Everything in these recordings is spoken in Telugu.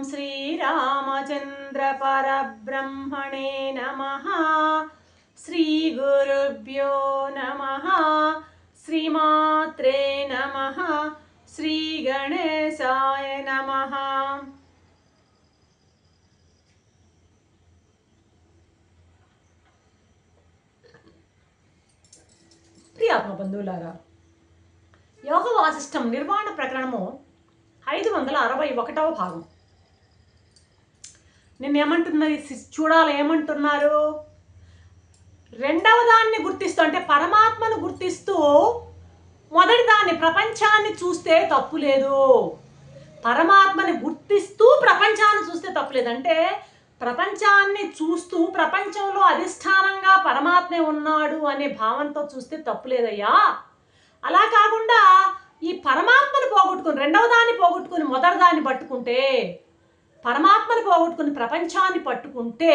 श्रीरामचंद्र परब्रह्मणे नमः। श्रीगुरुभ्यो नमः। श्रीमात्रे नमः। श्रीगणेशाय नमः। ప్రియాత్మ బంధువులారా, యోగ వాసిష్టం నిర్వాణ ప్రకరణము 561వ భాగం. నిన్నేమంటున్నది చూడాలి, ఏమంటున్నారు? రెండవ దాన్ని గుర్తిస్తూ, అంటే పరమాత్మను గుర్తిస్తూ మొదటి దాన్ని ప్రపంచాన్ని చూస్తే తప్పు లేదు. పరమాత్మని గుర్తిస్తూ ప్రపంచాన్ని చూస్తే తప్పు లేదు. అంటే ప్రపంచాన్ని చూస్తూ ప్రపంచంలో అధిష్టానంగా పరమాత్మే ఉన్నాడు అనే భావంతో చూస్తే తప్పు లేదయ్యా. అలా కాకుండా ఈ పరమాత్మను పోగొట్టుకుని రెండవ దాన్ని పోగొట్టుకుని మొదటి దాన్ని పట్టుకుంటే, పరమాత్మను పోగొట్టుకుని ప్రపంచాన్ని పట్టుకుంటే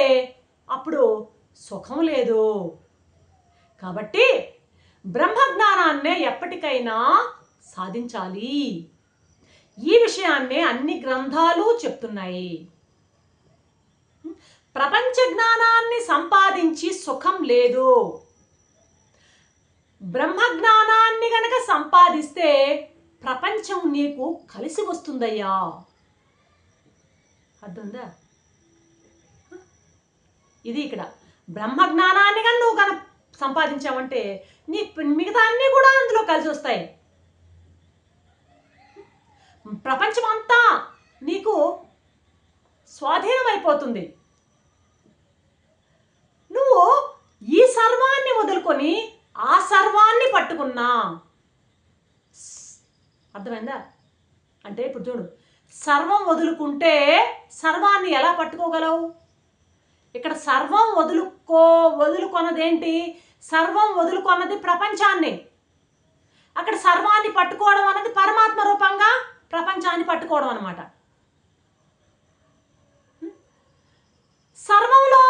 అప్పుడు సుఖం లేదు. కాబట్టి బ్రహ్మజ్ఞానాన్నే ఎప్పటికైనా సాధించాలి. ఈ విషయాన్నే అన్ని గ్రంథాలు చెప్తున్నాయి. ప్రపంచ జ్ఞానాన్ని సంపాదించి సుఖం లేదు. బ్రహ్మజ్ఞానాన్ని గనక సంపాదిస్తే ప్రపంచం నీకు కలిసి వస్తుందయ్యా. అర్థందా? ఇది ఇక్కడ బ్రహ్మజ్ఞానాన్ని కానీ నువ్వు కనుక సంపాదించావంటే నీ మిగతా అన్నీ కూడా అందులో కలిసి వస్తాయి. ప్రపంచం అంతా నీకు స్వాధీనం అయిపోతుంది. నువ్వు ఈ సర్వాన్ని వదులుకొని ఆ సర్వాన్ని పట్టుకున్నా. అర్థమైందా? అంటే ఇప్పుడు చూడు, సర్వం వదులుకుంటే సర్వాన్ని ఎలా పట్టుకోగలవు? ఇక్కడ సర్వం వదులుకొన్నదేంటి? సర్వం వదులుకొన్నది ప్రపంచాన్ని. అక్కడ సర్వాన్ని పట్టుకోవడం అన్నది పరమాత్మ రూపంగా ప్రపంచాన్ని పట్టుకోవడం అన్నమాట. సర్వంలో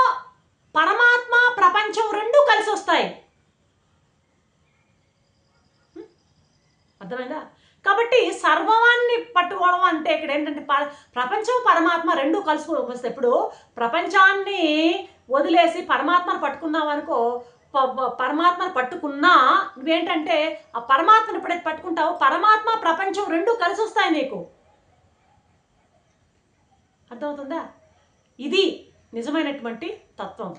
పరమాత్మ ప్రపంచం రెండూ కలిసి వస్తాయి. అర్థమైందా? కాబట్టి సర్వాన్ని పట్టుకోవడం అంటే ఇక్కడ ఏంటంటే ప్రపంచం పరమాత్మ రెండూ కలిసి వస్తాయి. ఇప్పుడు ప్రపంచాన్ని వదిలేసి పరమాత్మను పట్టుకున్నావు అనుకో, పరమాత్మను పట్టుకున్నా నువ్వేంటంటే ఆ పరమాత్మను ఎప్పుడైతే పట్టుకుంటావో పరమాత్మ ప్రపంచం రెండూ కలిసి వస్తాయి నీకు. అర్థమవుతుందా? ఇది నిజమైనటువంటి తత్వం.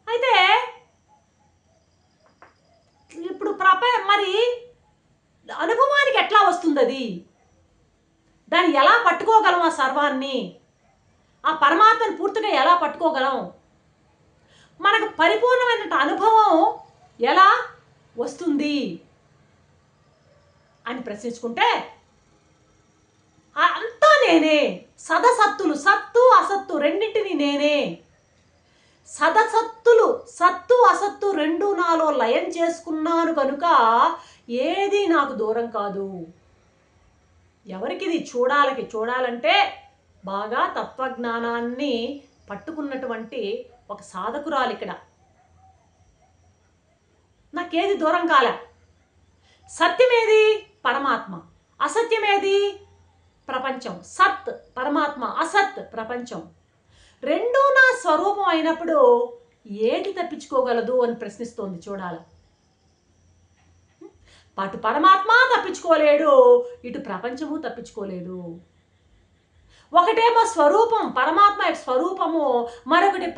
అయితే ఇప్పుడు మరి అనుభవానికి ఎట్లా వస్తుంది? అది దాన్ని ఎలా పట్టుకోగలం? ఆ సర్వాన్ని, ఆ పరమాత్మను పూర్తిగా ఎలా పట్టుకోగలం? మనకు పరిపూర్ణమైన అనుభవం ఎలా వస్తుంది అని ప్రశ్నించుకుంటే అంతా నేనే. సదసత్తులు, సత్తు అసత్తు రెండింటిని నేనే. సదసత్తులు, సత్తు అసత్తు రెండు నాలో లయం చేసుకున్నాను కనుక ఏది నాకు దూరం కాదు. ఎవరికి ఇది చూడాలంటే బాగా తత్వజ్ఞానాన్ని పట్టుకున్నటువంటి ఒక సాధకురాలు ఇక్కడ. నాకేది దూరం కాలే. సత్యమేది? పరమాత్మ. అసత్యమేది? ప్రపంచం. సత్ పరమాత్మ, అసత్ ప్రపంచం. రెండూ నా స్వరూపం అయినప్పుడు ఏది తప్పించుకోగలదు అని ప్రశ్నిస్తోంది. చూడాలి. అటు పరమాత్మ తప్పించుకోలేడు, ఇటు ప్రపంచము తప్పించుకోలేదు. ఒకటేమో స్వరూపం, పరమాత్మ యొక్క స్వరూపము, మరొకటి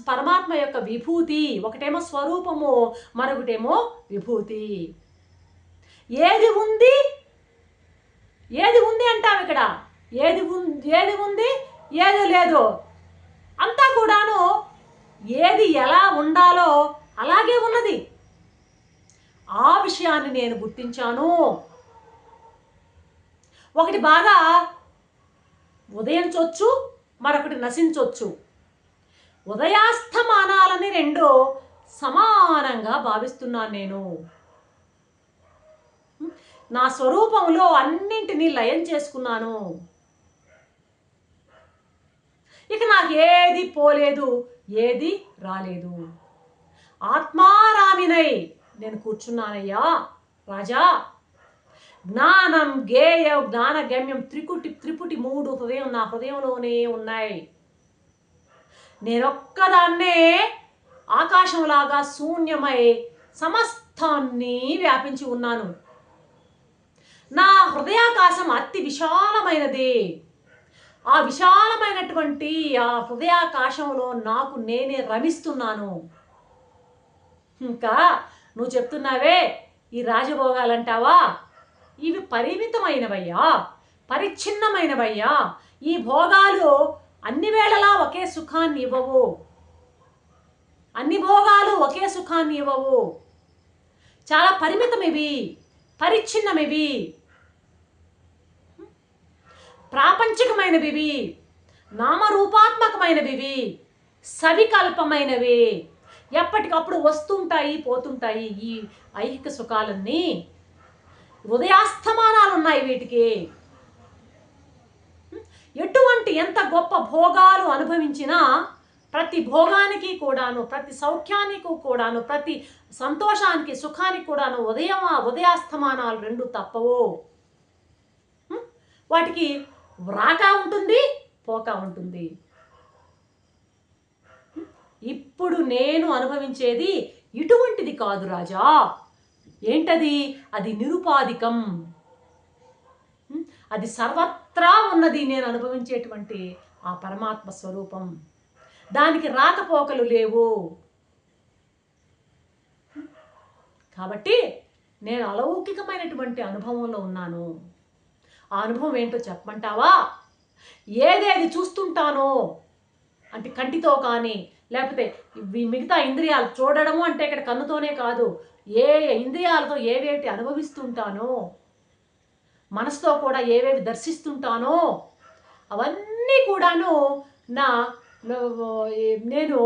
పరమాత్మ యొక్క విభూతి. ఒకటేమో స్వరూపము, మరొకటేమో విభూతి. ఏది ఉంది అంటాం ఇక్కడ. ఏది ఉంది ఏది లేదు. అంతా కూడాను ఏది ఎలా ఉండాలో అలాగే ఉన్నది. ఆ విషయాన్ని నేను గుర్తించాను. ఒకటి బాగా ఉదయించవచ్చు, మరొకటి నశించవచ్చు. ఉదయాస్తమానాలని రెండు సమానంగా భావిస్తున్నాను నేను. నా స్వరూపంలో అన్నింటినీ లయం చేసుకున్నాను. ఇక నాకు ఏది పోలేదు, ఏది రాలేదు. ఆత్మారామినై నేను కూర్చున్నానయ్యా రాజా. జ్ఞానం గేయ జ్ఞాన గమ్యం త్రిపుటి మూడు హృదయం నా హృదయంలోనే ఉన్నాయి. నేనొక్కదాన్నే ఆకాశంలాగా శూన్యమై సమస్తాన్ని వ్యాపించి ఉన్నాను. నా హృదయాకాశం అతి విశాలమైనది. ఆ విశాలమైనటువంటి ఆ హృదయాకాశంలో నాకు నేనే రమిస్తున్నాను. ఇంకా నువ్వు చెప్తున్నావే ఈ రాజభోగాలంటావా, ఇవి పరిమితమైనవయ్యా, పరిచ్ఛిన్నమైనవయ్యా. ఈ భోగాలు అన్ని వేళలా ఒకే సుఖాన్ని ఇవ్వవు. అన్ని భోగాలు ఒకే సుఖాన్ని ఇవ్వవు. చాలా పరిమితమివి, పరిచ్ఛిన్నమివి, ప్రాపంచికమైనవి, నామరూపాత్మకమైనవి, సవికల్పమైనవి, ఎప్పటికప్పుడు వస్తుంటాయి పోతుంటాయి. ఈ ఐహిక సుఖాలన్నీ ఉదయాస్తమానాలు ఉన్నాయి వీటికి. ఎటువంటి ఎంత గొప్ప భోగాలు అనుభవించినా ప్రతి భోగానికి కూడాను, ప్రతి సౌఖ్యానికి కూడాను, ప్రతి సంతోషానికి సుఖానికి కూడాను ఉదయాస్తమానాలు రెండు తప్పవు. వాటికి రాక ఉంటుంది, పోక ఉంటుంది. ఇప్పుడు నేను అనుభవించేది ఇటువంటిది కాదు రాజా. ఏంటది? అది నిరుపాధికం. అది సర్వత్రా ఉన్నది. నేను అనుభవించేటువంటి ఆ పరమాత్మ స్వరూపం. దానికి రాకపోకలు లేవు. కాబట్టి నేను అలౌకికమైనటువంటి అనుభవంలో ఉన్నాను. ఆ అనుభవం ఏంటో చెప్పమంటావా? ఏదేది చూస్తుంటానో అంటే కంటితో కానీ, లేకపోతే మిగతా ఇంద్రియాలు చూడడము అంటే ఇక్కడ కన్నుతోనే కాదు, ఏ ఇంద్రియాలతో ఏవేటి అనుభవిస్తుంటానో, మనసుతో కూడా ఏవేవి దర్శిస్తుంటానో అవన్నీ కూడాను నేను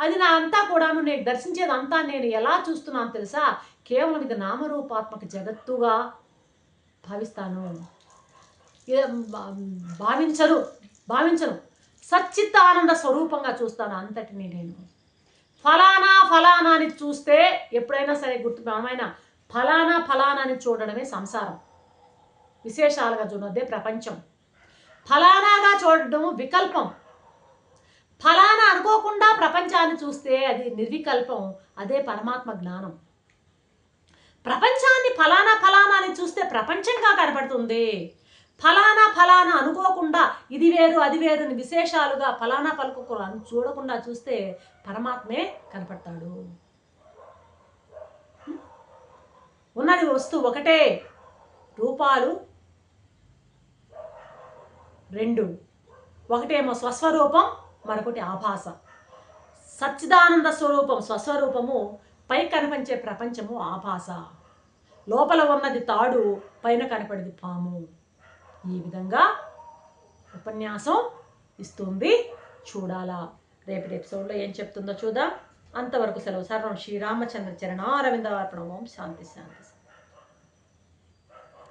అది నా అంతా కూడాను నేను దర్శించేదంతా నేను ఎలా చూస్తున్నాను తెలుసా? కేవలం ఇది నామరూపాత్మక జగత్తుగా భావిస్తాను. భావించను. సచ్చిత్తానంద స్వరూపంగా చూస్తాను అంతటిని. నేను ఫలానా అని చూస్తే ఎప్పుడైనా సరే మనమైన ఫలానా అని చూడడమే సంసారం. విశేషాలుగా చూడదే ప్రపంచం. ఫలానాగా చూడడం వికల్పం. ఫలానా అనుకోకుండా ప్రపంచాన్ని చూస్తే అది నిర్వికల్పం. అదే పరమాత్మ జ్ఞానం. ప్రపంచాన్ని ఫలానా అని చూస్తే ప్రపంచంగా కనపడుతుంది. ఫలానా అనుకోకుండా ఇది వేరు అది వేరు అని విశేషాలుగా ఫలానా పలుకోకుండా చూడకుండా చూస్తే పరమాత్మే కనపడతాడు. ఉన్నది వస్తువు ఒకటే, రూపాలు రెండు. ఒకటేమో స్వస్వరూపం, మరొకటి ఆభాస. సచ్చిదానంద స్వరూపం స్వస్వరూపము, పై కనిపించే ప్రపంచము ఆభాస. లోపల ఉన్నది తాడు, పైన కనపడేది పాము. ఈ విధంగా ఉపన్యాసం ఇస్తుంది. చూడాలా. రేపటి ఎపిసోడ్లో ఏం చెప్తుందో చూద్దాం. అంతవరకు సెలవు. సర్వం శ్రీరామచంద్ర చరణారవిందార్పణం. శాంతి శాంతి.